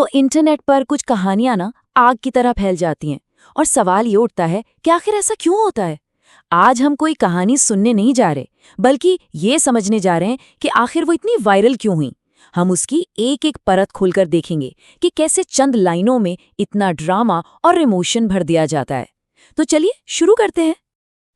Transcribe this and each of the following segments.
तो इंटरनेट पर कुछ कहानियां ना आग की तरह फैल जाती हैं और सवाल ये उठता है कि आखिर ऐसा क्यों होता है। आज हम कोई कहानी सुनने नहीं जा रहे, बल्कि ये समझने जा रहे हैं कि आखिर वो इतनी वायरल क्यों हुई। हम उसकी एक एक परत खोलकर देखेंगे कि कैसे चंद लाइनों में इतना ड्रामा और इमोशन भर दिया जाता है। तो चलिए शुरू करते हैं।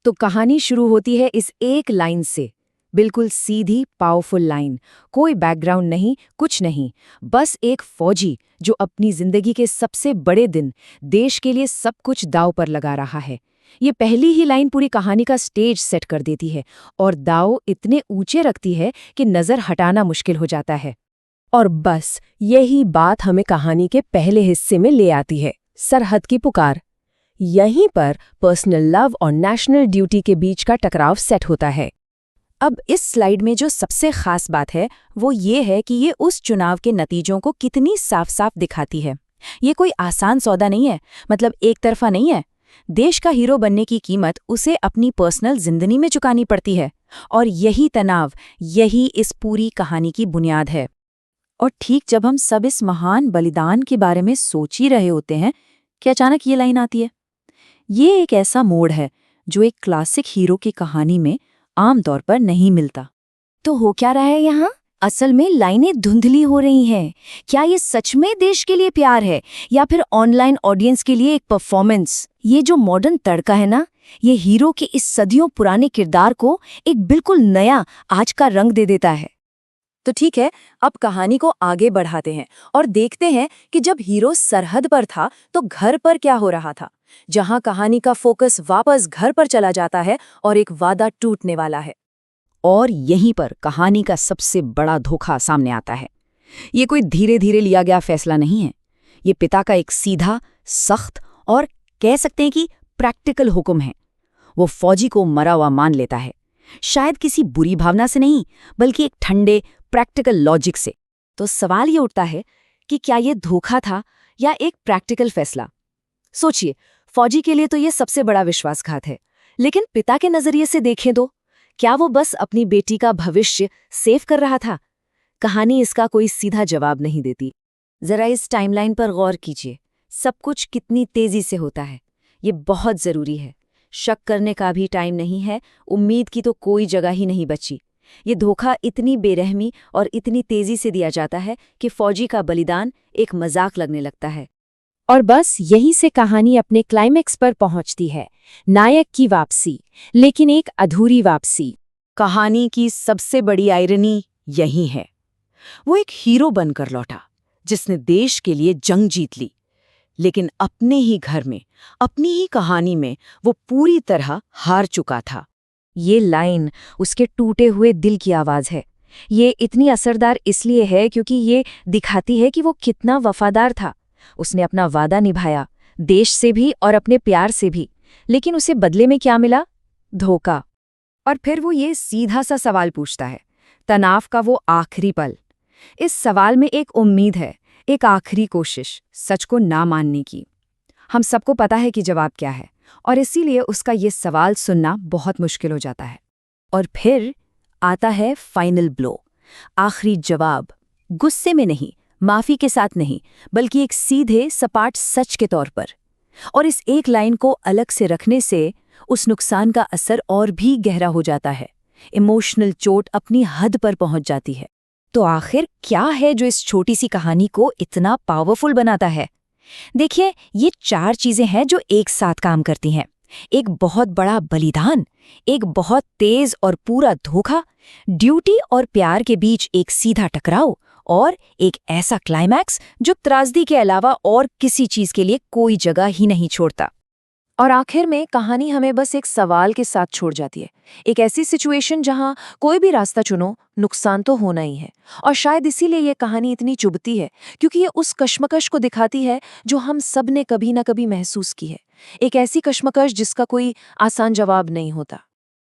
तो कहानी शुरू होती है इस एक लाइन से, बिल्कुल सीधी पावरफुल लाइन। कोई बैकग्राउंड नहीं, कुछ नहीं, बस एक फौजी जो अपनी जिंदगी के सबसे बड़े दिन देश के लिए सब कुछ दांव पर लगा रहा है। ये पहली ही लाइन पूरी कहानी का स्टेज सेट कर देती है और दांव इतने ऊंचे रखती है कि नजर हटाना मुश्किल हो जाता है। और बस यही बात हमें कहानी के पहले हिस्से में ले आती है, सरहद की पुकार। यहीं पर पर्सनल लव और नेशनल ड्यूटी के बीच का टकराव सेट होता है। अब इस स्लाइड में जो सबसे खास बात है वो ये है कि ये उस चुनाव के नतीजों को कितनी साफ साफ दिखाती है। ये कोई आसान सौदा नहीं है, मतलब एक तरफा नहीं है। देश का हीरो बनने की कीमत उसे अपनी पर्सनल जिंदगी में चुकानी पड़ती है, और यही तनाव, यही इस पूरी कहानी की बुनियाद है। और ठीक जब हम सब इस महान बलिदान के बारे में सोच ही रहे होते हैं कि अचानक ये लाइन आती है। ये एक ऐसा मोड़ है जो एक क्लासिक हीरो की कहानी में आमतौर पर नहीं मिलता। तो हो क्या रहा है यहाँ? असल में लाइनें धुंधली हो रही हैं। क्या ये सच में देश के लिए प्यार है या फिर ऑनलाइन ऑडियंस के लिए एक परफॉर्मेंस? ये जो मॉडर्न तड़का है ना, ये हीरो के इस सदियों पुराने किरदार को एक बिल्कुल नया आज का रंग दे देता है। तो ठीक है, अब कहानी को आगे बढ़ाते हैं और देखते हैं कि जब हीरो सरहद पर था तो घर पर क्या हो रहा था, जहां कहानी का फोकस वापस घर पर चला जाता है और एक वादा टूटने वाला है। और यहीं पर कहानी का सबसे बड़ा धोखा सामने आता है। ये कोई धीरे धीरे लिया गया फैसला नहीं है। ये पिता का एक सीधा, सख्त और कह सकते हैं कि प्रैक्टिकल हुक्म है। वो फौजी को मरा हुआ मान लेता है, शायद किसी बुरी भावना से नहीं, बल्कि एक ठंडे प्रैक्टिकल लॉजिक से। तो सवाल ये उठता है कि क्या ये धोखा था या एक प्रैक्टिकल फैसला? सोचिए, फौजी के लिए तो ये सबसे बड़ा विश्वासघात है, लेकिन पिता के नजरिए से देखें तो क्या वो बस अपनी बेटी का भविष्य सेव कर रहा था? कहानी इसका कोई सीधा जवाब नहीं देती। जरा इस टाइमलाइन पर गौर कीजिए। सब कुछ कितनी तेजी से होता है। ये बहुत जरूरी है। शक करने का भी टाइम नहीं है, उम्मीद की तो कोई जगह ही नहीं बची। ये धोखा इतनी बेरहमी और इतनी तेजी से दिया जाता है कि फौजी का बलिदान एक मजाक लगने लगता है। और बस यहीं से कहानी अपने क्लाइमेक्स पर पहुंचती है, नायक की वापसी, लेकिन एक अधूरी वापसी। कहानी की सबसे बड़ी आयरनी यही है। वो एक हीरो बनकर लौटा जिसने देश के लिए जंग जीत ली, लेकिन अपने ही घर में, अपनी ही कहानी में वो पूरी तरह हार चुका था। ये लाइन उसके टूटे हुए दिल की आवाज है। ये इतनी असरदार इसलिए है क्योंकि ये दिखाती है कि वो कितना वफादार था। उसने अपना वादा निभाया, देश से भी और अपने प्यार से भी, लेकिन उसे बदले में क्या मिला? धोखा। और फिर वो ये सीधा सा सवाल पूछता है, तनाव का वो आखिरी पल। इस सवाल में एक उम्मीद है, एक आखिरी कोशिश सच को ना मानने की। हम सबको पता है कि जवाब क्या है, और इसीलिए उसका ये सवाल सुनना बहुत मुश्किल हो जाता है। और फिर आता है फाइनल ब्लो, आखिरी जवाब। गुस्से में नहीं, माफी के साथ नहीं, बल्कि एक सीधे सपाट सच के तौर पर। और इस एक लाइन को अलग से रखने से उस नुकसान का असर और भी गहरा हो जाता है। इमोशनल चोट अपनी हद पर पहुंच जाती है। तो आखिर क्या है जो इस छोटी सी कहानी को इतना पावरफुल बनाता है? देखिए, ये 4 चीजें हैं जो एक साथ काम करती हैं। एक बहुत बड़ा बलिदान, एक बहुत तेज और पूरा धोखा, ड्यूटी और प्यार के बीच एक सीधा टकराव, और एक ऐसा क्लाइमैक्स जो त्रासदी के अलावा और किसी चीज के लिए कोई जगह ही नहीं छोड़ता। और आखिर में कहानी हमें बस एक सवाल के साथ छोड़ जाती है, एक ऐसी सिचुएशन जहां कोई भी रास्ता चुनो, नुकसान तो होना ही है। और शायद इसीलिए ये कहानी इतनी चुभती है, क्योंकि ये उस कश्मकश को दिखाती है जो हम सब ने कभी ना कभी महसूस की है। एक ऐसी कश्मकश जिसका कोई आसान जवाब नहीं होता।